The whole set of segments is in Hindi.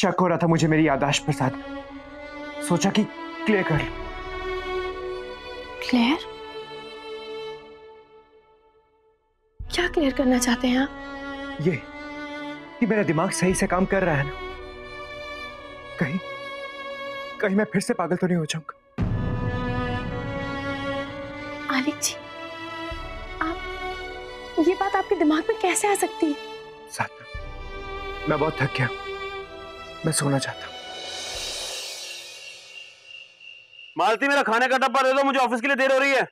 शक हो रहा था मुझे मेरी याददाश्त पर साथ, सोचा कि क्लियर कर लूं। क्लियर? क्या क्लियर करना चाहते हैं आप? ये कि मेरा दिमाग सही से काम कर रहा है ना, कहीं मैं फिर से पागल तो नहीं हो जाऊंगा। आलिक जी, आप ये बात आपके दिमाग में कैसे आ सकती है? साथ मैं बहुत थक गया, मैं सोना चाहता हूं। मालती, मेरा खाने का डब्बा दे दो, मुझे ऑफिस के लिए देर हो रही है।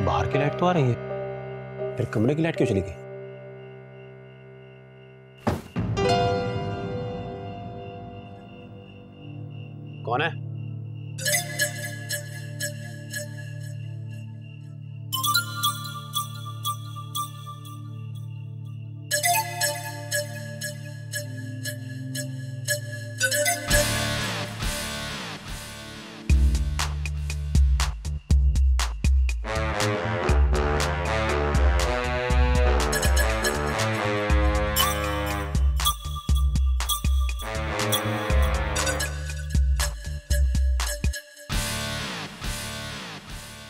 बाहर की लाइट तो आ रही है, फिर कमरे की लाइट क्यों चली गई? कौन है?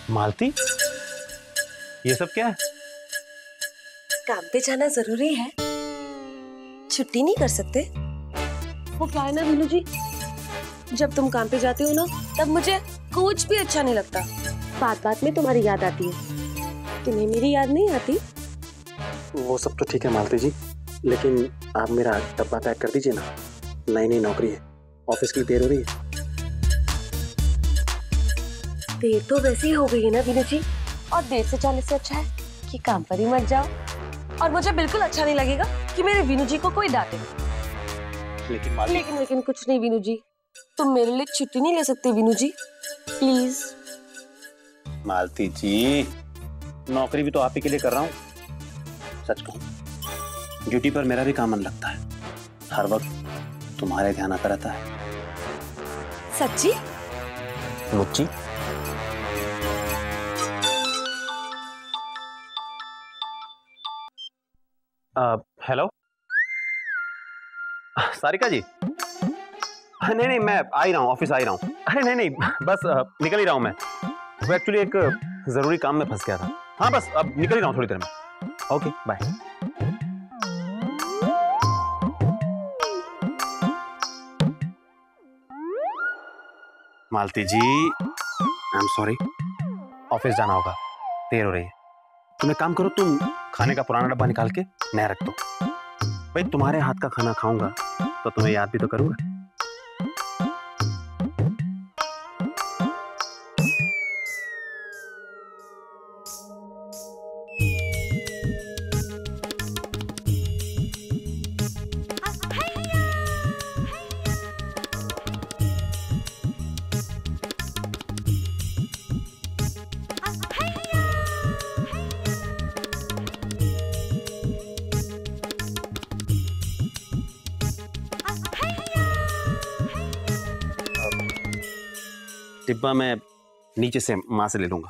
मालती, ये सब क्या है? काम पे जाना जरूरी है, छुट्टी नहीं कर सकते। वो क्या है ना वीनू जी, जब तुम काम पे जाते हो ना, तब मुझे कुछ भी अच्छा नहीं लगता। बात बात में तुम्हारी याद आती है। तुम्हें मेरी याद नहीं आती? वो सब तो ठीक है मालती जी, लेकिन आप मेरा डब्बा पैक कर दीजिए ना। नई नई नौकरी है, ऑफिस की देर हो रही है। देर तो वैसे ही हो गई है ना वीनू जी, और देर से जाने से अच्छा है कि काम पर ही मत जाओ। और मुझे बिल्कुल अच्छा नहीं लगेगा कि मेरे वीनू जी को कोई डांटे। लेकिन कुछ नहीं वीनू जी, तुम मेरे लिए छुट्टी नहीं ले सकते वीनू जी, प्लीज। मालती जी, नौकरी भी तो आप ही के लिए कर रहा हूँ। सच कहूँ, ड्यूटी पर मेरा भी काम मन लगता है, हर वक्त तुम्हारे ध्यान आता रहता है। सच्ची? मुच्ची, हेलो सारिका जी। नहीं, मैं आ ही रहा हूँ, ऑफिस आ ही रहा हूँ। अरे नहीं, बस निकल ही रहा हूँ मैं। वो एक्चुअली एक जरूरी काम में फंस गया था। हाँ, बस अब निकल ही रहा हूँ थोड़ी देर में। Okay, bye. Malti ji, I am sorry, office जाना होगा, देर हो रही है। तुम एक काम करो, तुम खाने का पुराना डब्बा निकाल के नया रख दो। भाई, तुम्हारे हाथ का खाना खाऊंगा तो तुम्हें याद भी तो करूंगा। डिब्बा मैं नीचे से मां से ले लूंगा।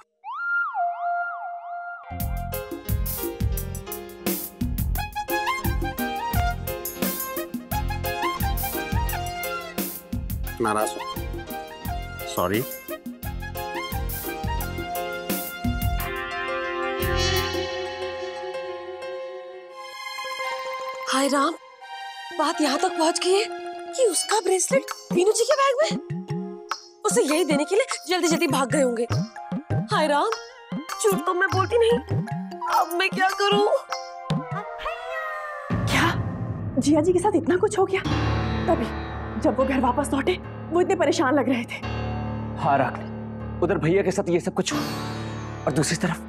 नाराज हो? सॉरी। हाय राम, बात यहाँ तक पहुँच गई है कि उसका ब्रेसलेट वीनू जी के बैग में, उसे यही देने के लिए जल्दी जल्दी भाग गए होंगे। हाय राम, झूठ तो मैं बोलती नहीं, अब मैं क्या करूं? क्या जिया जी के साथ इतना कुछ हो गया? तभी जब वो घर वापस लौटे, वो इतने परेशान लग रहे थे। हाँ रागनी, उधर भैया के साथ ये सब कुछ हुआ, और दूसरी तरफ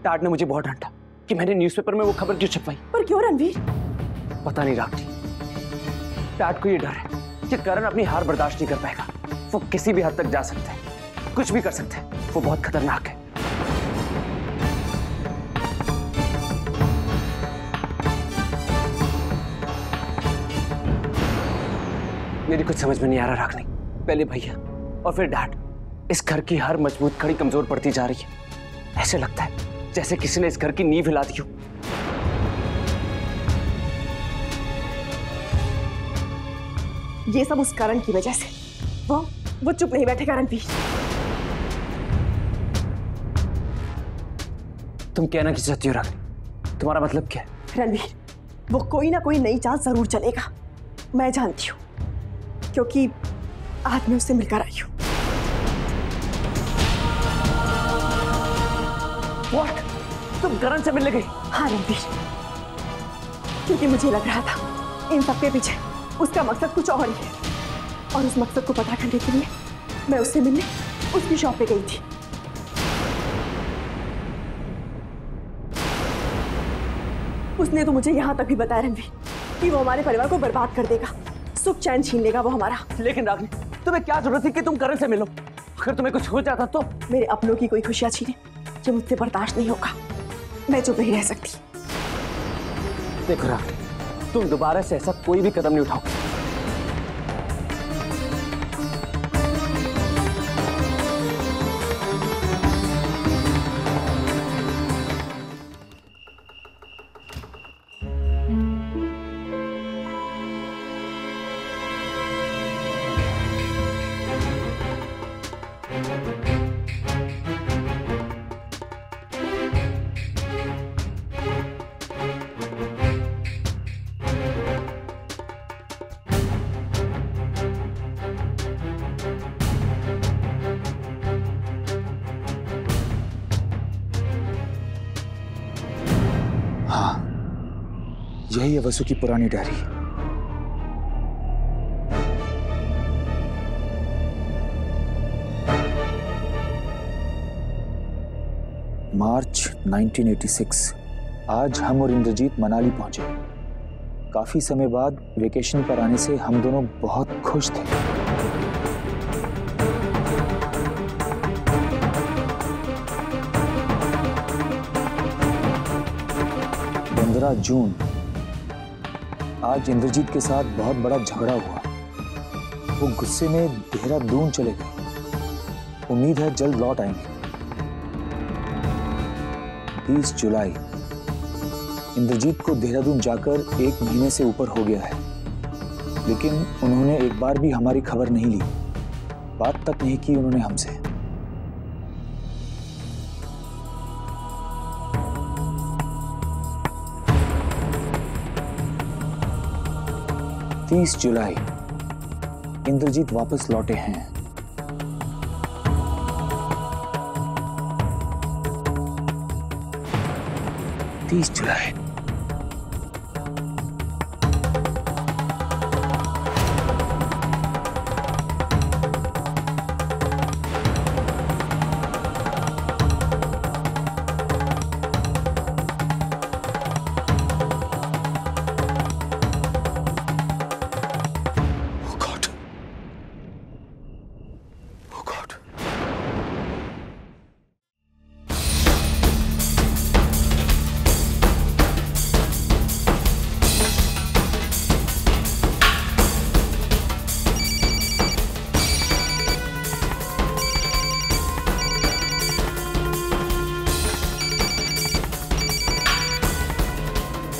टाट ने मुझे बहुत डांटा कि मैंने न्यूज़पेपर में वो खबर क्यों छपवाई। पर क्यों रणवीर? पता नहीं रागनी, टाट को ये डर है कि करण अपनी हार बर्दाश्त नहीं कर पाएगा। वो किसी भी हद तक जा सकते हैं, कुछ भी कर सकते हैं। वो बहुत खतरनाक है। मेरी कुछ समझ में नहीं आ रहा रागनी। पहले भैया और फिर डैड, इस घर की हर मजबूत कड़ी कमजोर पड़ती जा रही है। ऐसे लगता है जैसे किसी ने इस घर की नींव हिला दी हो। ये सब उस करण की वजह से। वो चुप नहीं बैठेगा रणवीर। तुम कहना क्या चाहती हो रागिनी? तुम्हारा मतलब क्या है? रणवीर, वो कोई ना कोई नई चाल जरूर चलेगा, मैं जानती हूँ, क्योंकि आज मैं उससे मिलकर आई हूँ। What? तुम करण से मिलने गई? हाँ रणवीर, क्योंकि मुझे लग रहा था इन सबके पीछे उसका मकसद कुछ और ही है, और उस मकसद को पता करने के लिए मैं उससे मिलने उसकी शॉप पे गई थी। उसने तो मुझे यहाँ तक भी बताया रणवीर कि वो हमारे परिवार को बर्बाद कर देगा, सुख चैन छीन लेगा वो हमारा। लेकिन रागिनी, तुम्हें क्या जरूरत थी कि तुम करण से मिलो? अगर तुम्हें कुछ हो जाता तो? मेरे अपनों की कोई खुशियां छीने जो मुझसे बर्दाश्त नहीं होगा, मैं चुप नहीं रह सकती। देखो रागिनी, तुम दोबारा से ऐसा कोई भी कदम नहीं उठाओ। यही है वसु की पुरानी डायरी। मार्च 1986। आज हम और इंद्रजीत मनाली पहुंचे। काफी समय बाद वेकेशन पर आने से हम दोनों बहुत खुश थे। जून। आज इंद्रजीत के साथ बहुत बड़ा झगड़ा हुआ। वो गुस्से में देहरादून चले गए। उम्मीद है जल्द लौट आएंगे। 30 जुलाई। इंद्रजीत को देहरादून जाकर 1 महीने से ऊपर हो गया है, लेकिन उन्होंने एक बार भी हमारी खबर नहीं ली, बात तक नहीं की उन्होंने हमसे। जुलाई। इंद्रजीत वापस लौटे हैं। 30 जुलाई।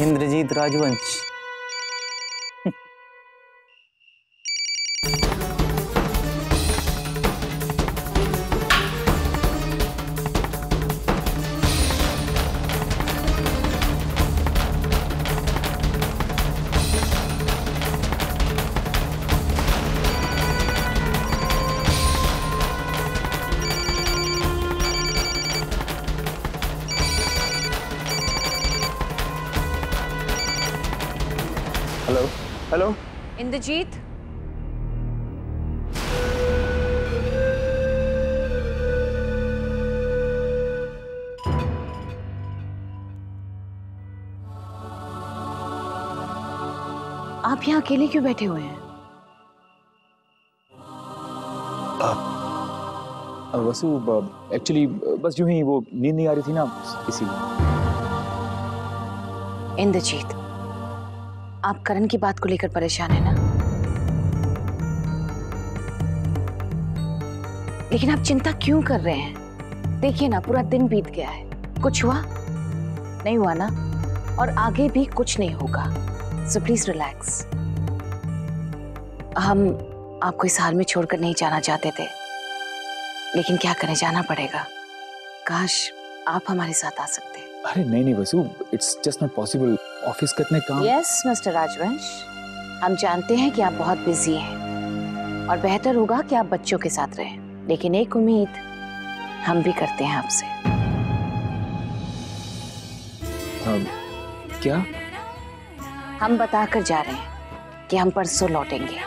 इंद्रजीत राजवंश। हेलो हेलो इंद्रजीत, आप यहाँ अकेले क्यों बैठे हुए हैं? वसु, एक्चुअली बस यूं ही वो नींद नहीं आ रही थी ना, इसीलिए। इंद्रजीत, आप करण की बात को लेकर परेशान है ना? लेकिन आप चिंता क्यों कर रहे हैं? देखिए ना, पूरा दिन बीत गया है, कुछ हुआ नहीं हुआ ना, और आगे भी कुछ नहीं होगा, सो प्लीज रिलैक्स। हम आपको इस हाल में छोड़कर नहीं जाना चाहते थे, लेकिन क्या करें, जाना पड़ेगा। काश आप हमारे साथ आ सकते। अरे नहीं नहीं Vasu, it's just not possible. Office का इतने काम। यस मिस्टर राजवंश, हम जानते हैं कि आप बहुत बिजी हैं और बेहतर होगा कि आप बच्चों के साथ रहें, लेकिन एक उम्मीद हम भी करते हैं आपसे। क्या? हम बताकर जा रहे हैं कि हम परसों लौटेंगे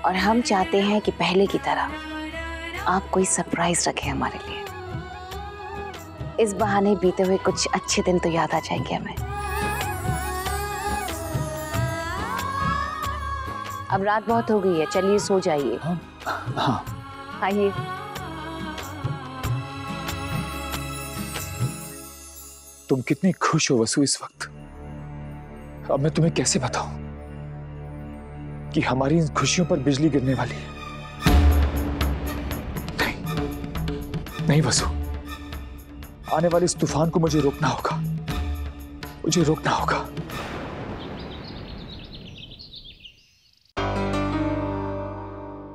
और हम चाहते हैं कि पहले की तरह आप कोई सरप्राइज रखें हमारे लिए। इस बहाने बीते हुए कुछ अच्छे दिन तो याद आ जाएंगे हमें। अब रात बहुत हो गई है, चलिए सो जाइए। हाँ। आइए। तुम कितनी खुश हो वसु इस वक्त। अब मैं तुम्हें कैसे बताऊं कि हमारी इन खुशियों पर बिजली गिरने वाली है। नहीं वसु, आने वाले इस तूफान को मुझे रोकना होगा, मुझे रोकना होगा।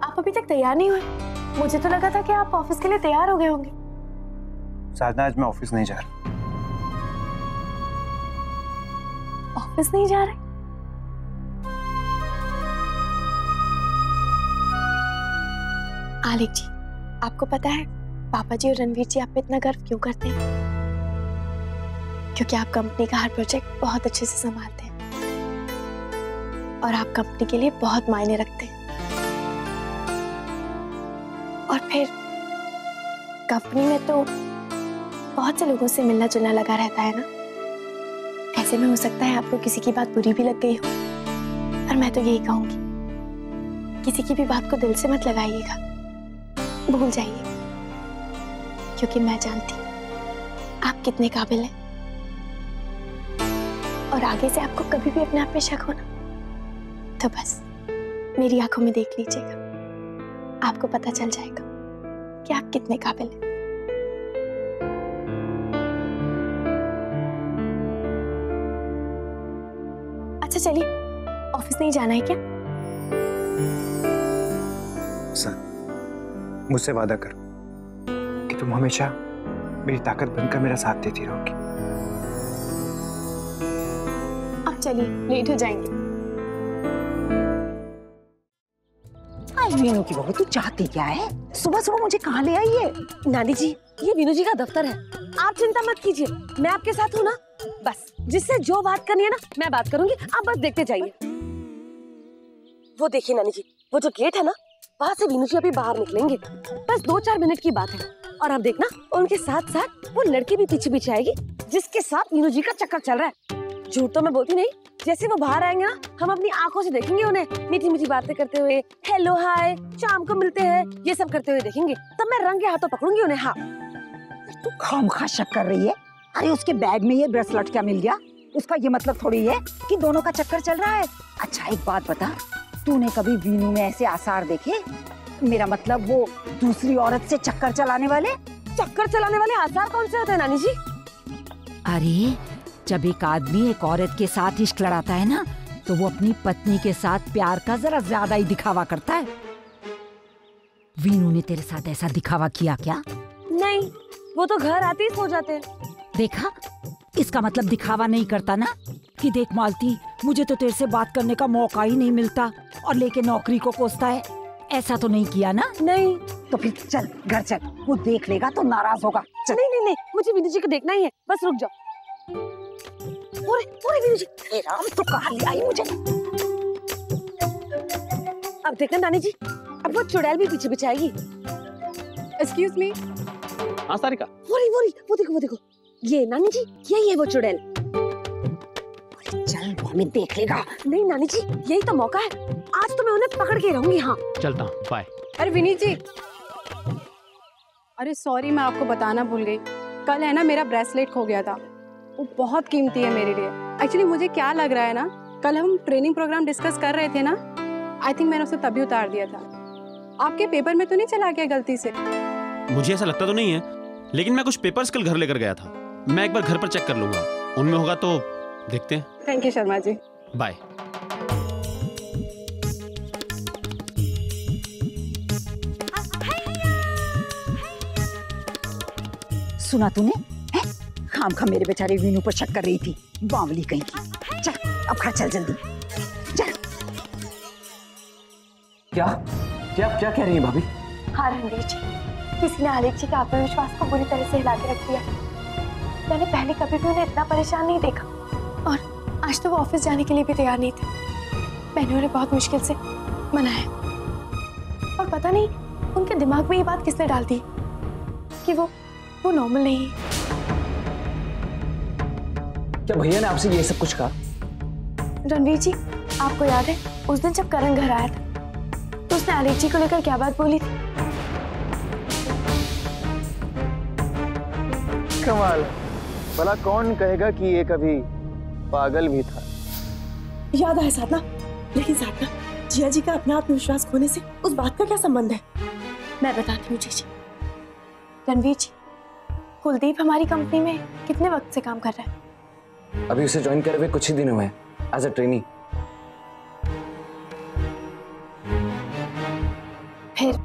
आप अभी तक तैयार नहीं हुए? मुझे तो लगा था कि आप ऑफिस के लिए तैयार हो गए होंगे। साधना, आज मैं ऑफिस नहीं जा रहा। ऑफिस नहीं जा रहे? आलिक जी, आपको पता है पापा जी और रणवीर जी आप पे इतना गर्व क्यों करते हैं? क्योंकि आप कंपनी का हर प्रोजेक्ट बहुत अच्छे से संभालते हैं और आप कंपनी के लिए बहुत मायने रखते हैं। और फिर कंपनी में तो बहुत से लोगों से मिलना जुलना लगा रहता है ना, ऐसे में हो सकता है आपको किसी की बात बुरी भी लग गई हो। और मैं तो यही कहूंगी, किसी की भी बात को दिल से मत लगाइएगा, भूल जाइए, क्योंकि मैं जानती हूं आप कितने काबिल हैं। और आगे से आपको कभी भी अपने आप में शक हो ना, तो बस मेरी आंखों में देख लीजिएगा, आपको पता चल जाएगा कि आप कितने काबिल हैं। अच्छा चलिए, ऑफिस नहीं जाना है क्या? सर, मुझसे वादा करो कि तुम हमेशा मेरी ताकत बनकर मेरा साथ देती रहोगी। अब चलिए, लेट हो जाएंगे। वीनू की बहू, तू चाहती क्या है? सुबह सुबह मुझे कहाँ ले आई है? नानी जी, ये वीनू जी का दफ्तर है, आप चिंता मत कीजिए, मैं आपके साथ हूँ ना। बस जिससे जो बात करनी है ना, मैं बात करूंगी, आप बस देखते जाइए। वो देखिए नानी जी, वो जो गेट है ना, वहाँ से वीनू जी अभी बाहर निकलेंगे। बस 2-4 मिनट की बात है, और आप देखना उनके साथ साथ वो लड़की भी पीछे पीछे आएगी जिसके साथ वीनू जी का चक्कर चल रहा है। झूठ तो मैं बोलती नहीं, जैसे वो बाहर आएंगे ना, हम अपनी आंखों से देखेंगे उन्हें मीठी मीठी बातें करते हुए, हेलो हाय, शाम को मिलते हैं, ये सब करते हुए देखेंगे। तब मैं रंगे हाथों पकड़ूंगी उन्हें। हाँ, तू खामखा शक कर रही है? अरे उसके बैग में ये ब्रेसलेट क्या मिल गया? उसका ये मतलब थोड़ी है कि दोनों का चक्कर चल रहा है। अच्छा एक बात बता, तूने कभी वीनू में ऐसे आसार देखे? मेरा मतलब वो दूसरी औरत से चक्कर चलाने वाले आसार कौन से होते हैं नानी जी? अरे जब एक आदमी एक औरत के साथ इश्क लड़ाता है ना, तो वो अपनी पत्नी के साथ प्यार का जरा ज्यादा ही दिखावा करता है। वीनू ने तेरे साथ ऐसा दिखावा किया क्या? नहीं, वो तो घर आते ही सो जाते हैं। देखा, इसका मतलब दिखावा नहीं करता ना कि देख मालती, मुझे तो तेरे से बात करने का मौका ही नहीं मिलता और लेके नौकरी को कोसता है। ऐसा तो नहीं किया ना? नहीं। तो फिर चल घर चल, वो देख लेगा तो नाराज होगा। चल। नहीं, मुझे वीनू जी को देखना ही है, बस रुक जाओ। पूरे वीनू जी, राम तो कहाँ ले आई मुझे? अब देखना नानी जी, अब वो चुड़ैल भी पीछे पीछे आएगी। Excuse me. हाँ सारिका। वो देखो, ये नानी जी, यही है वो चुड़ैल। चल वो हमें देख लेगा। नहीं नानी जी, यही तो मौका है, आज तो मैं उन्हें पकड़ के रहूंगी। हाँ चलता हूँ, बाय। अरे विनीत जी, अरे सॉरी, मैं आपको बताना भूल गई। कल है ना, मेरा ब्रेसलेट खो गया था, वो बहुत कीमती है मेरे लिए। एक्चुअली मुझे क्या लग रहा है ना, कल हम ट्रेनिंग प्रोग्राम डिस्कस कर रहे थे ना, आई थिंक मैंने उसे तभी उतार दिया था। आपके पेपर में तो नहीं चला गया गलती से? मुझे ऐसा लगता तो नहीं है, लेकिन मैं कुछ पेपर्स कल घर लेकर गया था। मैं एक बार घर पर चेक कर लूंगा, उनमें होगा तो देखते हैं। Thank you Sharma ji. Bye. सुना तूने? खाम खा मेरे बेचारे वीनू पर शक कर रही थी, बावली कहीं की। चल अब घर चल जल्दी, चल। क्या क्या क्या कह रही है भाभी? हाँ रणवीर जी, किसी ने आलेख जी के आत्मविश्वास को बुरी तरह से हिला के रख दिया। मैंने पहले कभी भी उन्हें इतना परेशान नहीं देखा, और आज तो वो ऑफिस जाने के लिए भी तैयार नहीं थे। मैंने उन्हें बहुत मुश्किल से मनाया, और पता नहीं उनके दिमाग में ये बात किसने डाल दी कि वो नॉर्मल नहीं है। क्या भैया ने आपसे ये सब कुछ कहा? रणवीर जी, आपको याद है उस दिन जब करण घर आया था तो उसने आलेख जी को लेकर क्या बात बोली थी? कमाल, भला कौन कहेगा कि ये कभी पागल भी था। याद आया साधना, लेकिन साधना, जिया जी का अपना आत्मविश्वास खोने से उस बात का क्या संबंध है? मैं बताती हूँ जी। रणवीर जी, कुलदीप हमारी कंपनी में कितने वक्त से काम कर रहा है? अभी उसे ज्वाइन करे हुए कुछ ही दिन हुए हैं, एज अ ट्रेनी। फिर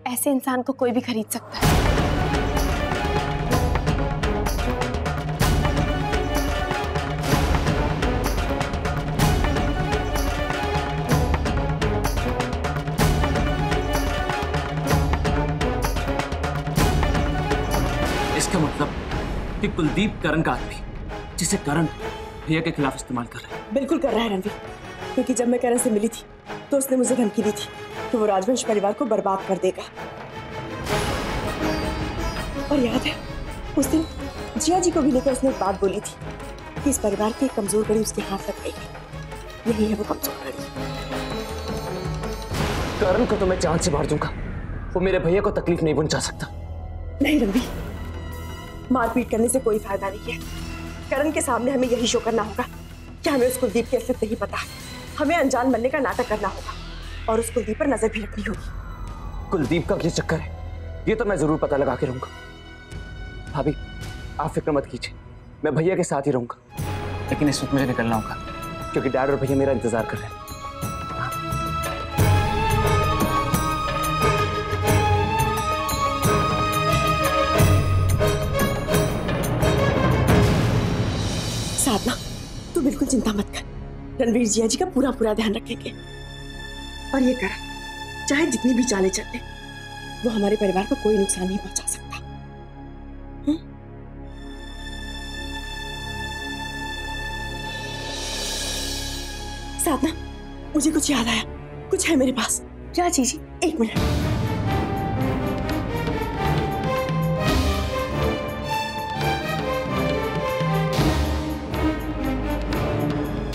ऐसे इंसान को कोई भी खरीद सकता है। इसका मतलब कि कुलदीप करण का आदमी, जिसे करण भैया के खिलाफ इस्तेमाल कर रहा है। बिल्कुल कर रहा है रणवीर, क्योंकि जब मैं करण से मिली थी तो उसने मुझे धमकी दी थी कि वो राजवंश परिवार को बर्बाद कर देगा। और याद है उस दिन जिया जी को भी लेकर उसने एक बात बोली थी कि इस परिवार की एक कमजोर कड़ी उसके हाथ लग गई। यही है वो कमजोर कड़ी। करण को तो मैं जान से मार दूंगा, वो मेरे भैया को तकलीफ नहीं पहुंचा सकता। नहीं रणवीर, मारपीट करने से कोई फायदा नहीं है। करण के सामने हमें यही शो करना होगा कि हमें उस कुलदीप की असलियत नहीं पता। हमें अनजान बनने का नाटक करना होगा और उस कुलदीप पर नजर भी रखनी होगी। कुलदीप का क्या चक्कर है, ये तो मैं जरूर पता लगा के रहूंगा। भाभी, आप फिक्र मत कीजिए, मैं भैया के साथ ही रहूंगा। लेकिन इस वक्त मुझे निकलना होगा, क्योंकि डैड और भैया मेरा इंतजार कर रहे हैं। साधना, तू बिल्कुल चिंता मत कर, रणवीर जिया जी का पूरा ध्यान रखेंगे। और ये करण चाहे जितनी भी चालें चल ले, वो हमारे परिवार को कोई नुकसान नहीं पहुंचा सकता। साधना, मुझे कुछ याद आया, कुछ है मेरे पास। क्या चीज? एक मिनट।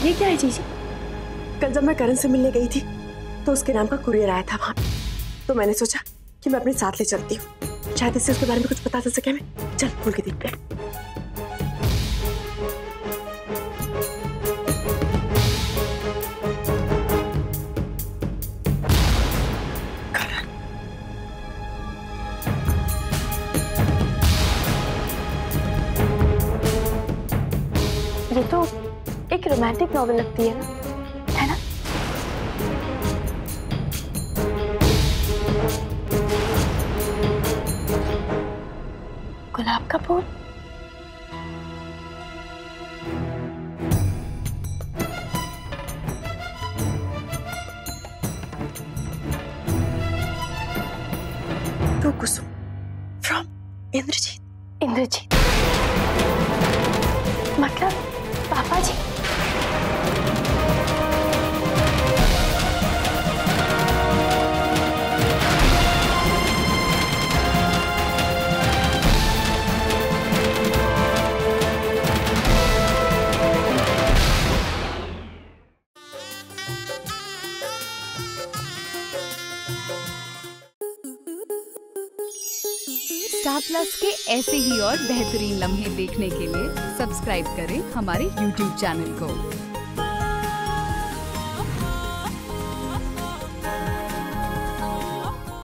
ये क्या है जीजी? कल जब मैं करण से मिलने गई थी तो उसके नाम का कुरियर आया था वहां, तो मैंने सोचा कि मैं अपने साथ ले चलती हूँ, शायद इससे उसके बारे में कुछ पता चल सके हमें। चल खोल के देखते हैं। ये तो एक रोमांटिक नॉवेल लगती है ना, है ना? गुलाब का फूल। तो कुसुम फ्रॉम इंद्रजीत। इंद्रजीत मतलब पापा जी? स्टार प्लस के ऐसे ही और बेहतरीन लम्हे देखने के लिए सब्सक्राइब करें हमारे YouTube चैनल को।